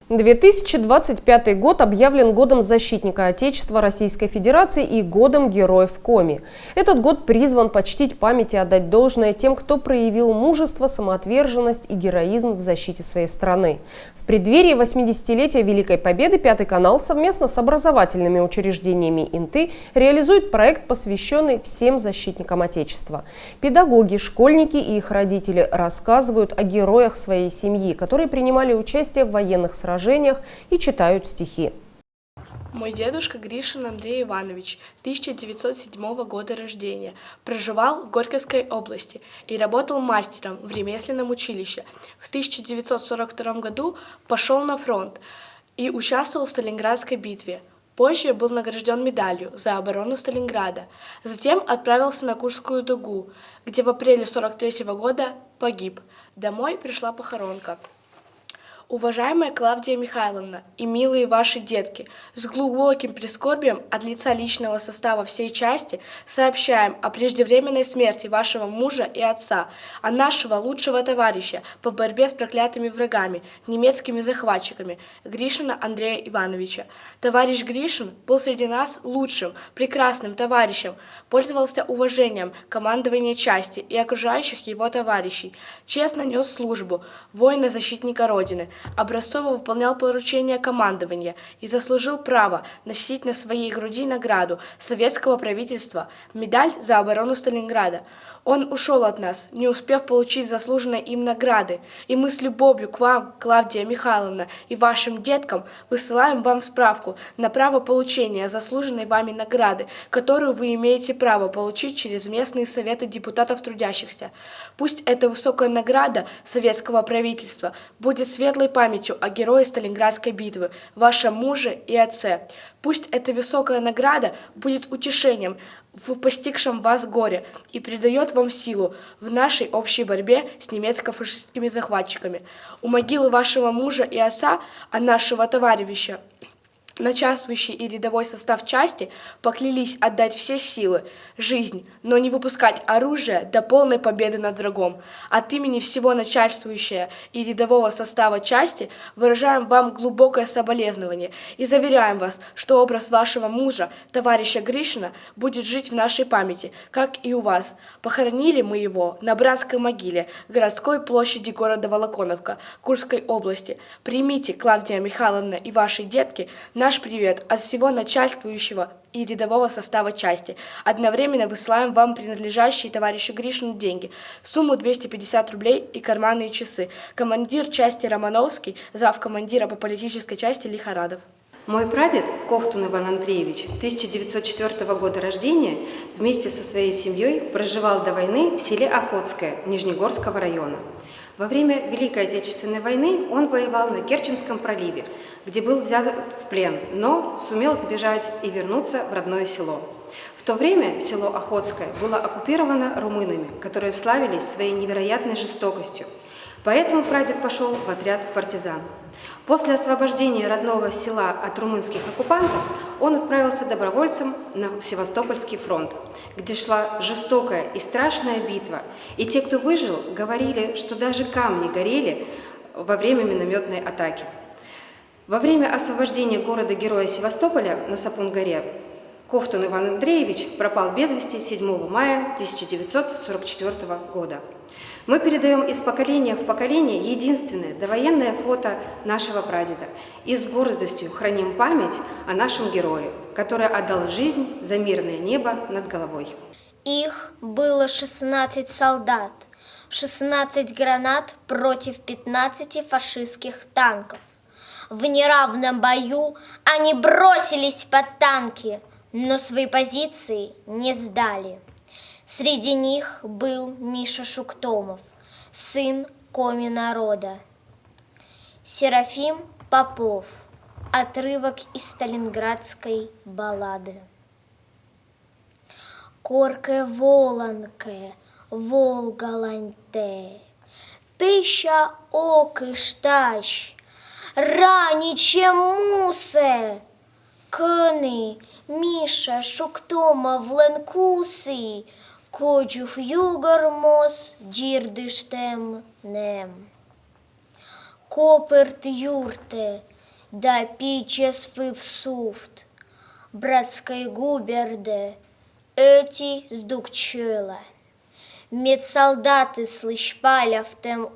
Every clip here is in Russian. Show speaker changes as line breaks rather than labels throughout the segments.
2025 год объявлен годом защитника Отечества Российской Федерации и годом Героев Коми. Этот год призван почтить память и отдать должное тем, кто проявил мужество, самоотверженность и героизм в защите своей страны. В преддверии 80-летия Великой Победы Пятый канал совместно с образовательными учреждениями ИНТы реализует проект, посвященный всем защитникам Отечества. Педагоги, школьники и их родители рассказывают о героях своей семьи, которые принимали участие в военных сражениях и читают стихи.
Мой дедушка Гришин Андрей Иванович, 1907 года рождения, проживал в Горьковской области и работал мастером в ремесленном училище. В 1942 году пошел на фронт и участвовал в Сталинградской битве. Позже был награжден медалью за оборону Сталинграда. Затем отправился на Курскую дугу, где в апреле 1943 года погиб. Домой пришла похоронка. Уважаемая Клавдия Михайловна и милые ваши детки, с глубоким прискорбием от лица личного состава всей части сообщаем о преждевременной смерти вашего мужа и отца, а нашего лучшего товарища по борьбе с проклятыми врагами, немецкими захватчиками, Гришина Андрея Ивановича. Товарищ Гришин был среди нас лучшим, прекрасным товарищем, пользовался уважением командования части и окружающих его товарищей, честно нес службу, воина-защитника Родины, образцово выполнял поручения командования и заслужил право носить на своей груди награду советского правительства, медаль за оборону Сталинграда. Он ушел от нас, не успев получить заслуженной им награды, и мы с любовью к вам, Клавдия Михайловна, и вашим деткам высылаем вам справку на право получения заслуженной вами награды, которую вы имеете право получить через местные советы депутатов трудящихся. Пусть эта высокая награда советского правительства будет светлой памятью о герое Сталинградской битвы, вашем муже и отце. Пусть эта высокая награда будет утешением в постигшем вас горе и придает вам силу в нашей общей борьбе с немецко-фашистскими захватчиками. У могилы вашего мужа и отца, а нашего товарища, начальствующий и рядовой состав части поклялись отдать все силы, жизнь, но не выпускать оружие до полной победы над врагом. От имени всего начальствующего и рядового состава части выражаем вам глубокое соболезнование и заверяем вас, что образ вашего мужа, товарища Гришина, будет жить в нашей памяти, как и у вас. Похоронили мы его на братской могиле городской площади города Волоконовка, Курской области. Примите, Клавдия Михайловна и ваши детки, наш привет от всего начальствующего и рядового состава части. Одновременно высылаем вам принадлежащие товарищу Гришину деньги. Сумму 250 рублей и карманные часы. Командир части Романовский, завкомандира по политической части Лихорадов.
Мой прадед, Ковтун Иван Андреевич, 1904 года рождения, вместе со своей семьей проживал до войны в селе Охотское Нижнегорского района. Во время Великой Отечественной войны он воевал на Керченском проливе, где был взят в плен, но сумел сбежать и вернуться в родное село. В то время село Охотское было оккупировано румынами, которые славились своей невероятной жестокостью. Поэтому прадед пошел в отряд партизан. После освобождения родного села от румынских оккупантов он отправился добровольцем на Севастопольский фронт, где шла жестокая и страшная битва, и те, кто выжил, говорили, что даже камни горели во время минометной атаки. Во время освобождения города-героя Севастополя на Сапун-горе Ковтун Иван Андреевич пропал без вести 7 мая 1944 года. Мы передаем из поколения в поколение единственное довоенное фото нашего прадеда и с гордостью храним память о нашем герое, который отдал жизнь за мирное небо над головой.
Их было 16 солдат, 16 гранат против 15 фашистских танков. В неравном бою они бросились под танки, но свои позиции не сдали. Среди них был Миша Шуктомов, сын Коми народа. Серафим Попов. Отрывок из сталинградской баллады. Корке воланке, Волга-ланьте, пища окиштащ, раниче мусе, кыны, Миша Шуктомов ленкуси, Коджув югармос дірдиштем нем. Коперт юрте, да пичесвы в суфт. Братской губерде эти сдукчила. Медсолдаты слышпаля в тем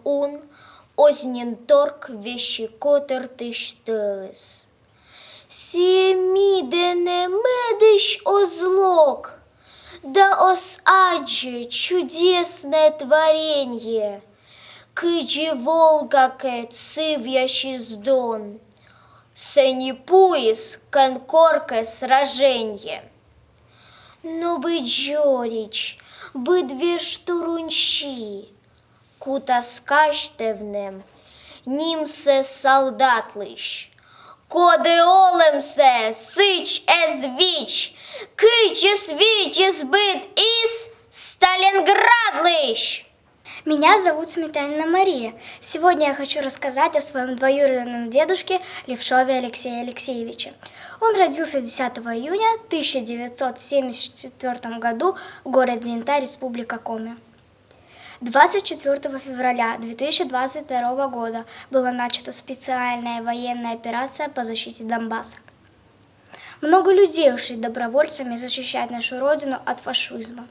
ознен торг вещи котер тыштылыс. Семидене медыш озлог, да осадже чудесное творенье, кыджи волгаке цывьящий сдон, сенипуис конкорке сраженье. Но бы Джорич, бы две штурунщи, кута скаштевнем, нимсе солдатлыш, коды олемсе, сыч эзвич, кычес вичес быт из Сталинградлыш.
Меня зовут Сметанина Мария. Сегодня я хочу рассказать о своем двоюродном дедушке Левшове Алексее Алексеевиче. Он родился 10 июня 1974 году в городе Инта, Республика Коми. 24 февраля 2022 года была начата специальная военная операция по защите Донбасса. Много людей ушли добровольцами защищать нашу родину от фашизма.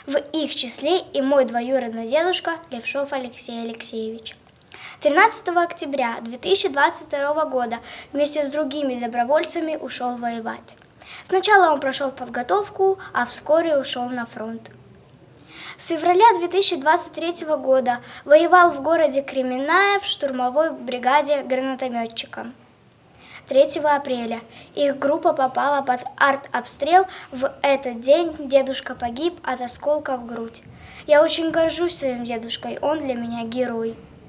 В их числе и мой двоюродный дедушка Левшов Алексей Алексеевич. 13 октября 2022 года вместе с другими добровольцами ушел воевать. Сначала он прошел подготовку, а вскоре ушел на фронт. С февраля 2023 года воевал в городе Кременная в штурмовой бригаде гранатометчиком. 3 апреля их группа попала под артобстрел. В этот день дедушка погиб от осколка в грудь. Я очень горжусь своим дедушкой, он для меня герой.